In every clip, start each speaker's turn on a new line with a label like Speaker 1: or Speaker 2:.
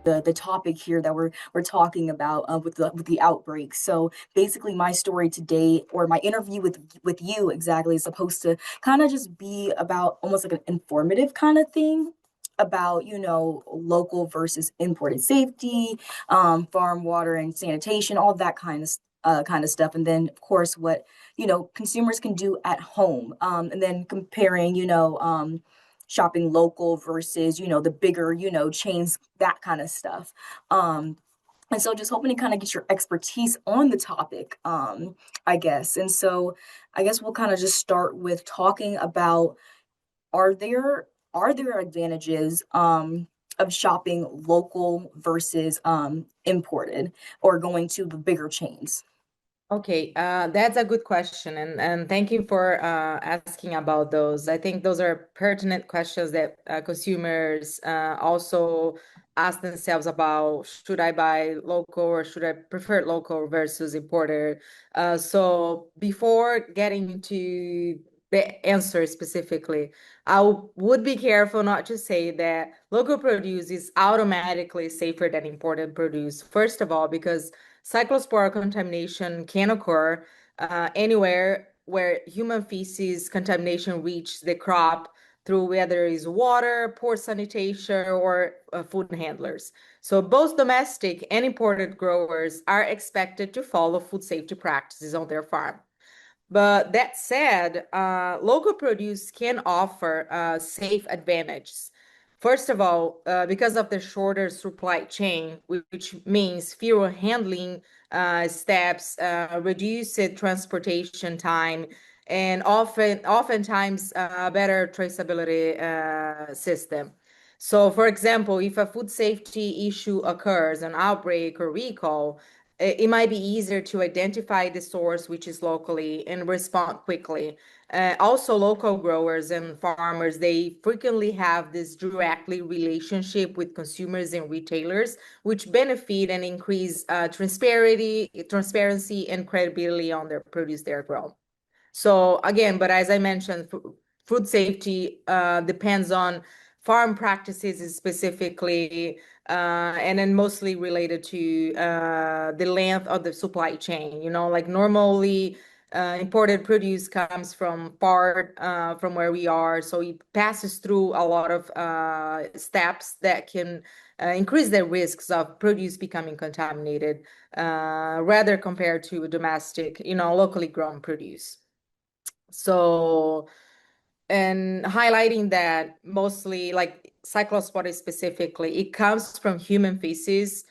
Speaker 1: the topic here that we're talking about with the outbreak. So basically, my story today, or my interview with you exactly, is supposed to kind of just be about almost like an informative kind of thing about local versus imported safety, farm water and sanitation, all that kind of stuff, and then of course what consumers can do at home, and then comparing shopping local versus the bigger chains, that kind of stuff. And so just hoping to kind of get your expertise on the topic, I guess. And so I guess we'll kind of just start with talking about, are there advantages of shopping local versus imported, or going to the bigger chains?
Speaker 2: Okay, that's a good question, and thank you for asking about those. I think those are pertinent questions that consumers also ask themselves about. Should I buy local or should I prefer local versus imported? So before getting into the answer specifically, would be careful not to say that local produce is automatically safer than imported produce. First of all, because Cyclospora contamination can occur anywhere where human feces contamination reaches the crop through whether it's water, poor sanitation, or food handlers. So both domestic and imported growers are expected to follow food safety practices on their farm. But that said, local produce can offer safe advantages. First of all, because of the shorter supply chain, which means fewer handling steps, reduced transportation time, and oftentimes a better traceability system. So, for example, if a food safety issue occurs, an outbreak or recall, it might be easier to identify the source, which is locally, and respond quickly. Also, local growers and farmers, they frequently have this directly relationship with consumers and retailers, which benefit and increase transparency and credibility on their produce they're grown. So again, but as I mentioned, food safety depends on farm practices specifically, and then mostly related to the length of the supply chain. Like normally imported produce comes from far from where we are, so it passes through a lot of steps that can increase the risks of produce becoming contaminated, rather compared to domestic, locally grown produce. So, and highlighting that mostly like cyclospora specifically, it comes from human feces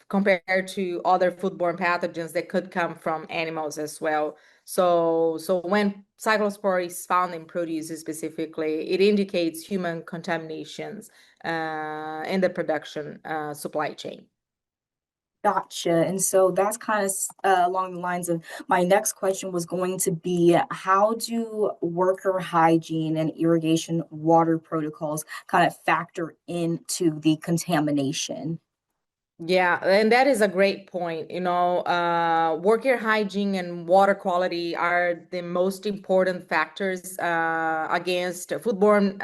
Speaker 2: compared to other foodborne pathogens that could come from animals as well. So when cyclospora is found in produce specifically, it indicates human contaminations in the production supply chain.
Speaker 1: Gotcha. And so that's kind of along the lines of my next question was going to be, how do worker hygiene and irrigation water protocols kind of factor into the contamination?
Speaker 2: Yeah, and that is a great point. Worker hygiene and water quality are the most important factors against foodborne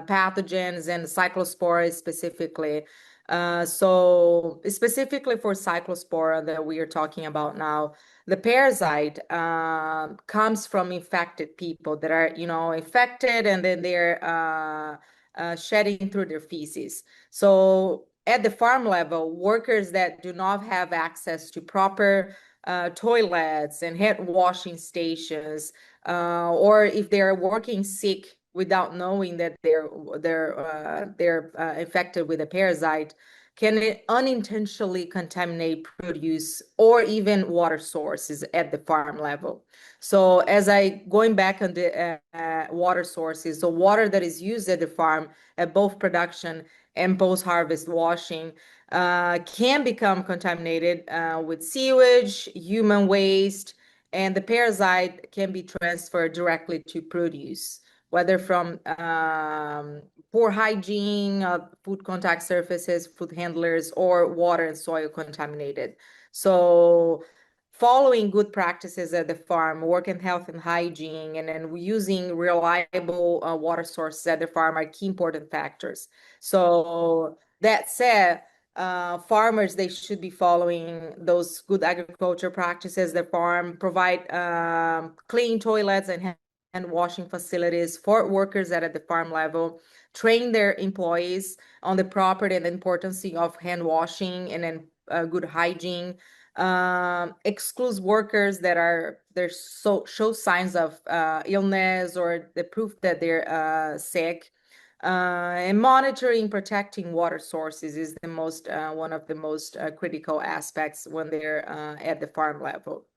Speaker 2: pathogens and cyclospora specifically. So specifically for cyclospora that we are talking about now, the parasite comes from infected people that are, infected, and then they're shedding through their feces. So at the farm level, workers that do not have access to proper toilets and hand washing stations, or if they're working sick without knowing that they're infected with a parasite, can unintentionally contaminate produce or even water sources at the farm level. So as I going back on the water sources, so water that is used at the farm at both production and post-harvest washing can become contaminated with sewage, human waste, and the parasite can be transferred directly to produce, whether from poor hygiene, food contact surfaces, food handlers, or water and soil contaminated. So following good practices at the farm, work in health and hygiene, and then using reliable water sources at the farm are key important factors. So that said, farmers, they should be following those good agriculture practices. The farm provide clean toilets and hand washing facilities for workers that at the farm level, train their employees on the proper and importance of hand washing and then good hygiene. Excludes workers that are there show signs of illness or the proof that they're sick. And monitoring, protecting water sources is the most one of the most critical aspects when they're at the farm level.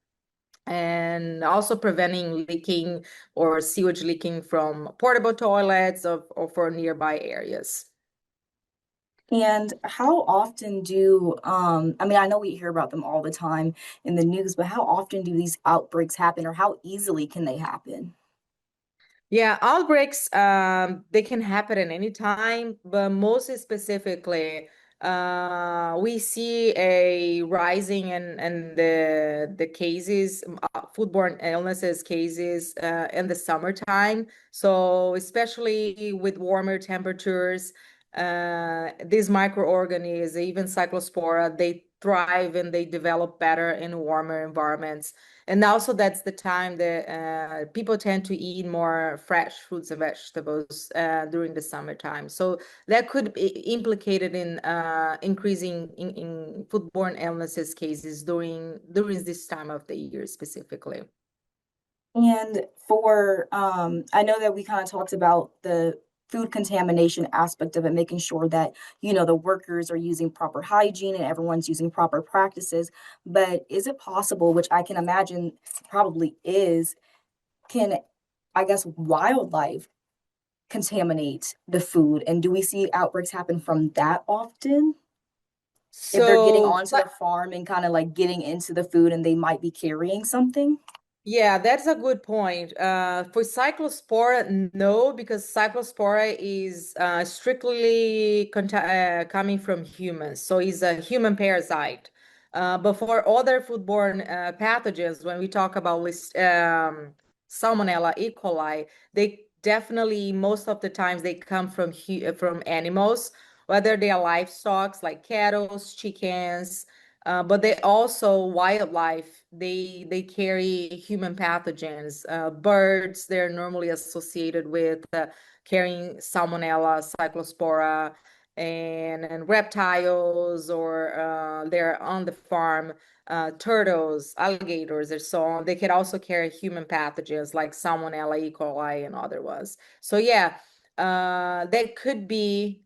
Speaker 2: And also preventing leaking or sewage leaking from portable toilets or for nearby areas.
Speaker 1: And how often do, I mean, I know we hear about them all the time in the news, but how often do these outbreaks happen or how easily can they happen?
Speaker 2: Yeah, outbreaks, they can happen at any time, but most specifically, we see a rising in the cases, foodborne illnesses cases, in the summertime. So especially with warmer temperatures, these microorganisms, even Cyclospora, they thrive and they develop better in warmer environments. And also, that's the time that people tend to eat more fresh fruits and vegetables during the summertime. So that could be implicated in increasing in foodborne illnesses cases during this time of the year specifically.
Speaker 1: And for, I know that we kind of talked about the food contamination aspect of it, making sure that, the workers are using proper hygiene and everyone's using proper practices. But is it possible, which I can imagine probably is, can, I guess, wildlife contaminate the food? And do we see outbreaks happen from that often? If they're getting
Speaker 2: So,
Speaker 1: onto the farm and kind of like getting into the food and they might be carrying something?
Speaker 2: yeah, that's a good point. For Cyclospora, no, because Cyclospora is strictly coming from humans, so it's a human parasite. But for other foodborne pathogens, when we talk about Salmonella, E. coli, they definitely most of the times they come from animals, whether they are livestock like cattle, chickens. But they also wildlife. They carry human pathogens. Birds, they're normally associated with carrying Salmonella, Cyclospora, and reptiles, or they're on the farm. Turtles, alligators, and so on. They can also carry human pathogens like Salmonella, E. coli, and other ones. So yeah, that could be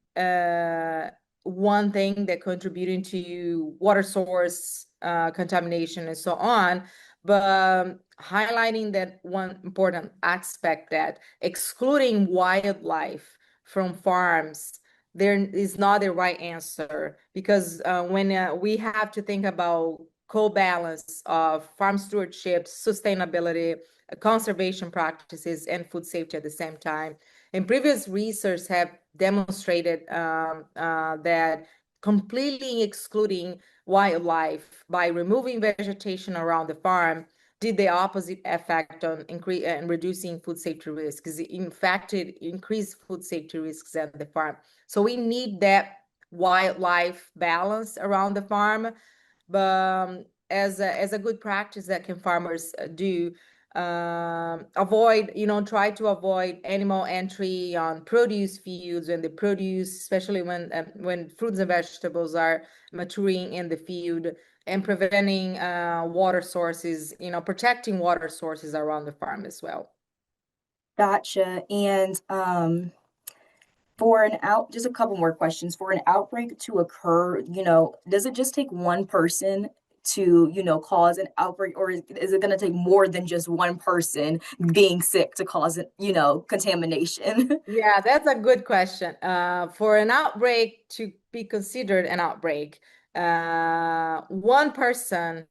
Speaker 2: one thing that contributing to water source contamination and so on. But highlighting that one important aspect that excluding wildlife from farms there is not the right answer because when we have to think about co-balance of farm stewardship, sustainability, conservation practices, and food safety at the same time. And previous research have demonstrated that completely excluding wildlife by removing vegetation around the farm did the opposite effect on increase and reducing food safety risks. In fact, it increased food safety risks at the farm. So we need that wildlife balance around the farm. But as a good practice that can farmers do, avoid, try to avoid animal entry on produce fields when the produce, especially when fruits and vegetables are maturing in the field, and preventing water sources, protecting water sources around the farm as well.
Speaker 1: Gotcha. And for an out, just a couple more questions. For an outbreak to occur, does it just take one person to, cause an outbreak, or is it going to take more than just one person being sick to cause, contamination?
Speaker 2: Yeah, that's a good question. For an outbreak to be considered an outbreak, one person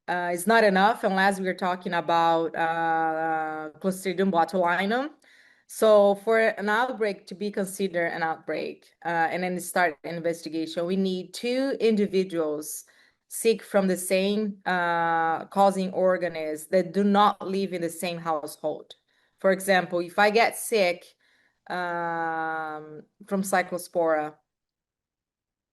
Speaker 2: is not enough unless we're talking about Clostridium botulinum. So for an outbreak to be considered an outbreak and then start investigation, we need two individuals sick from the same causing organism that do not live in the same household. For example, if I get sick from Cyclospora,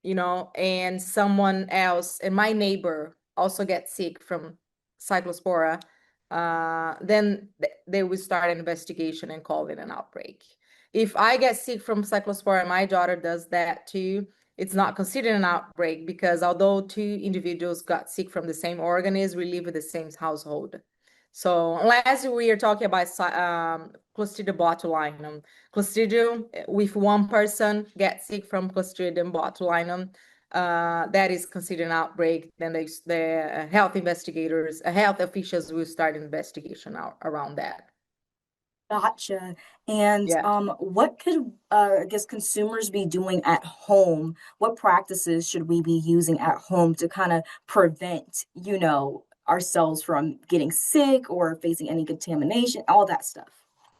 Speaker 2: and someone else, and my neighbor also gets sick from Cyclospora, then they will start an investigation and call it an outbreak. If I get sick from Cyclospora and my daughter does that too, it's not considered an outbreak because although two individuals got sick from the same organism, we live in the same household. So unless we are talking about Clostridium botulinum, Clostridium, if one person gets sick from Clostridium botulinum, that is considered an outbreak. Then the health investigators, health officials will start an investigation around that.
Speaker 1: Gotcha. And
Speaker 2: Yeah.
Speaker 1: what could I guess consumers be doing at home? What practices should we be using at home to kind of prevent, ourselves from getting sick or facing any contamination, all that stuff?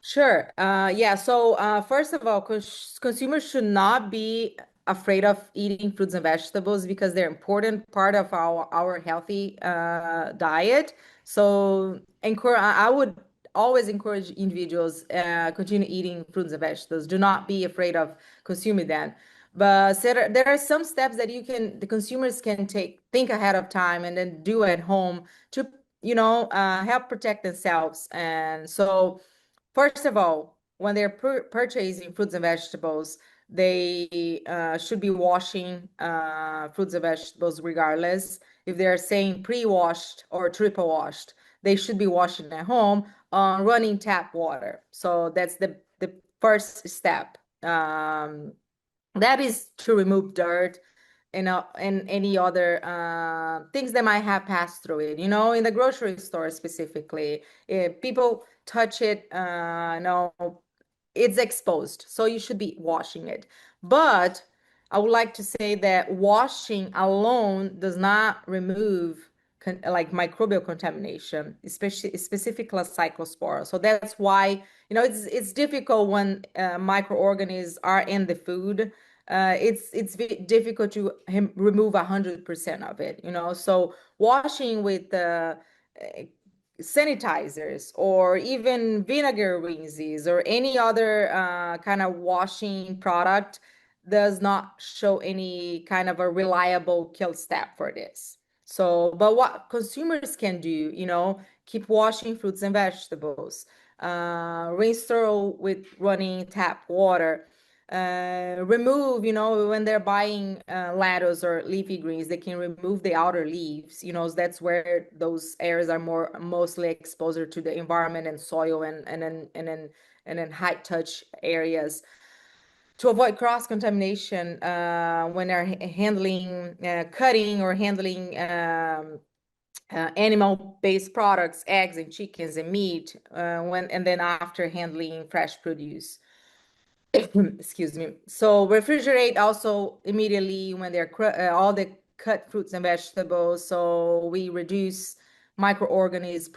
Speaker 2: Sure. Yeah. So, first of all, consumers should not be afraid of eating fruits and vegetables because they're important part of our healthy diet. So, I would always encourage individuals continue eating fruits and vegetables. Do not be afraid of consuming them. But there are some steps that the consumers can think ahead of time and then do at home to, help protect themselves. And so, first of all, when they're purchasing fruits and vegetables, they should be washing fruits and vegetables regardless. If they're saying pre-washed or triple washed, they should be washing at home on running tap water. So that's the first step. That is to remove dirt and any other things that might have passed through it. In the grocery store specifically, if people touch it, no, it's exposed, so you should be washing it. But I would like to say that washing alone does not remove like microbial contamination, especially specifically cyclospora. So that's why it's difficult when microorganisms are in the food. It's difficult to remove 100% of it. So washing with sanitizers or even vinegar rinses or any other kind of washing product does not show any kind of a reliable kill step for this. So, but what consumers can do, keep washing fruits and vegetables, rinse through with running tap water, remove, when they're buying lettuce or leafy greens, they can remove the outer leaves. That's where those areas are mostly exposed to the environment and soil and then high touch areas to avoid cross contamination when they're handling cutting or handling animal-based products, eggs and chickens and meat, and then after handling fresh produce. Excuse me. So refrigerate also immediately when they're all the cut fruits and vegetables. So we reduce microorganism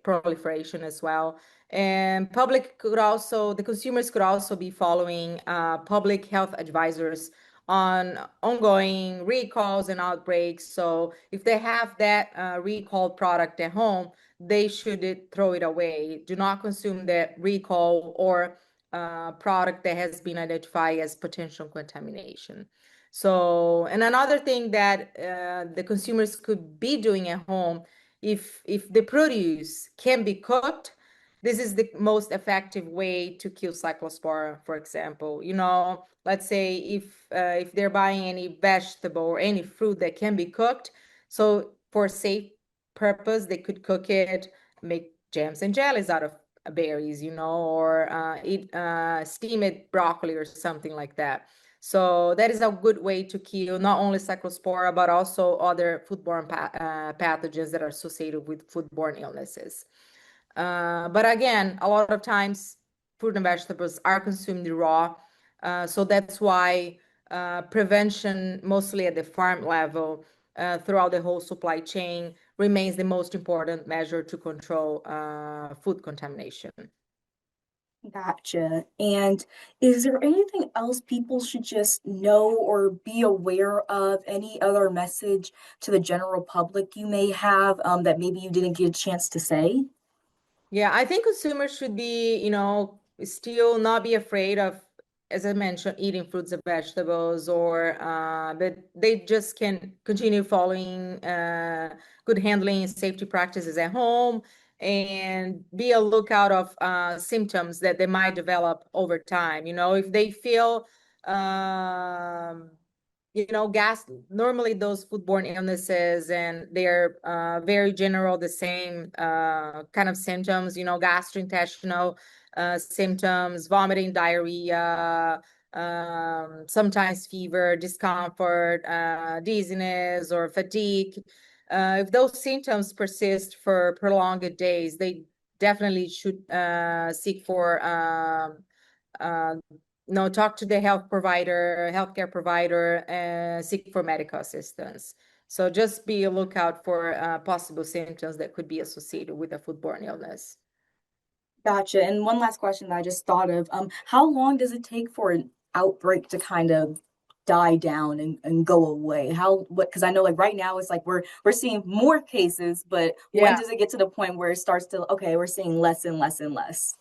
Speaker 2: proliferation as well. And the consumers could also be following public health advisors on ongoing recalls and outbreaks. So if they have that recalled product at home, they should throw it away. Do not consume that recall or product that has been identified as potential contamination. So, and another thing that the consumers could be doing at home, if the produce can be cooked, this is the most effective way to kill cyclospora. For example, let's say if they're buying any vegetable or any fruit that can be cooked, so for safe purpose, they could cook it, make jams and jellies out of berries, or eat steamed broccoli or something like that. So that is a good way to kill not only Cyclospora, but also other foodborne pathogens that are associated with foodborne illnesses. But again, a lot of times fruit and vegetables are consumed raw. So that's why prevention, mostly at the farm level, throughout the whole supply chain, remains the most important measure to control food contamination.
Speaker 1: Gotcha. And is there anything else people should just know or be aware of? Any other message to the general public you may have that maybe you didn't get a chance to say?
Speaker 2: Yeah, I think consumers should be, still not be afraid of as I mentioned, eating fruits and vegetables, or but they just can continue following good handling and safety practices at home, and be a lookout of symptoms that they might develop over time. If they feel um, gas, normally those foodborne illnesses, and they're very general, the same kind of symptoms, gastrointestinal symptoms, vomiting, diarrhea, sometimes fever, discomfort, dizziness, or fatigue. If those symptoms persist for prolonged days, they definitely should seek for uh, no, talk to the healthcare provider, and seek for medical assistance. So just be a lookout for possible symptoms that could be associated with a foodborne illness.
Speaker 1: Gotcha. And one last question that I just thought of. How long does it take for an outbreak to kind of die down and go away? Because I know like right now it's like we're seeing more cases, but when
Speaker 2: Yeah.
Speaker 1: does it get to the point where it starts to, okay, we're seeing less and less and less?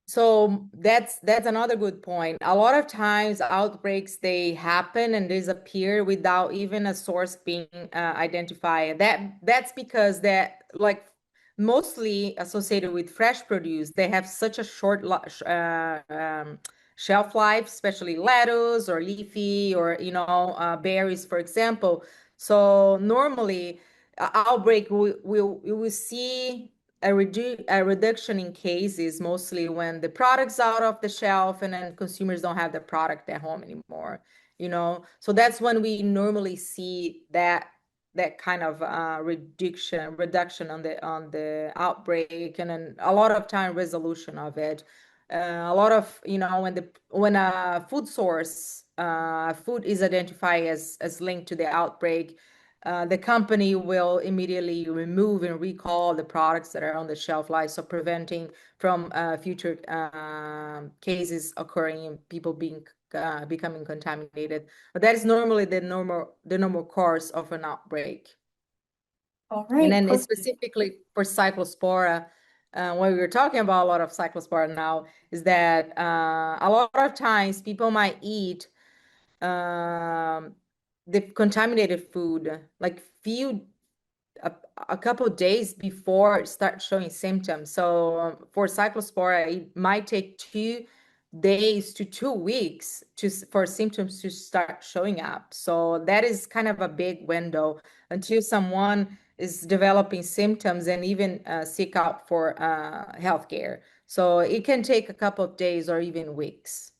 Speaker 2: So that's another good point. A lot of times outbreaks, they happen and disappear without even a source being identified. That's because that, like, mostly associated with fresh produce, they have such a short shelf life, especially lettuce or leafy, or berries, for example. So normally outbreak, we will see a reduction in cases, mostly when the product's out of the shelf and then consumers don't have the product at home anymore. So that's when we normally see that kind of reduction on the outbreak, and then a lot of time resolution of it. A lot of, when a food source, food is identified as linked to the outbreak, the company will immediately remove and recall the products that are on the shelf life, so preventing from future cases occurring and people becoming contaminated. But that is normally the normal course of an outbreak.
Speaker 1: All
Speaker 2: And
Speaker 1: right,
Speaker 2: then
Speaker 1: perfect.
Speaker 2: specifically for Cyclospora, what we were talking about a lot of Cyclospora now is that a lot of times people might eat um, the contaminated food like a, a couple of days before it starts showing symptoms. So for Cyclospora, it might take 2 days to 2 weeks for symptoms to start showing up. So that is kind of a big window until someone is developing symptoms and even seek out for healthcare. So it can take a couple of days or even weeks.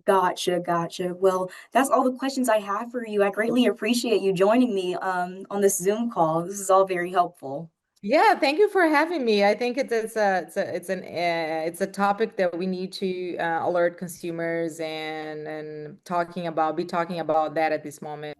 Speaker 1: Gotcha, gotcha. Well, that's all the questions I have for you. I greatly appreciate you joining me on this Zoom call. This is all very helpful.
Speaker 2: Yeah, thank you for having me. I think it's a topic that we need to alert consumers and be talking about that at this moment.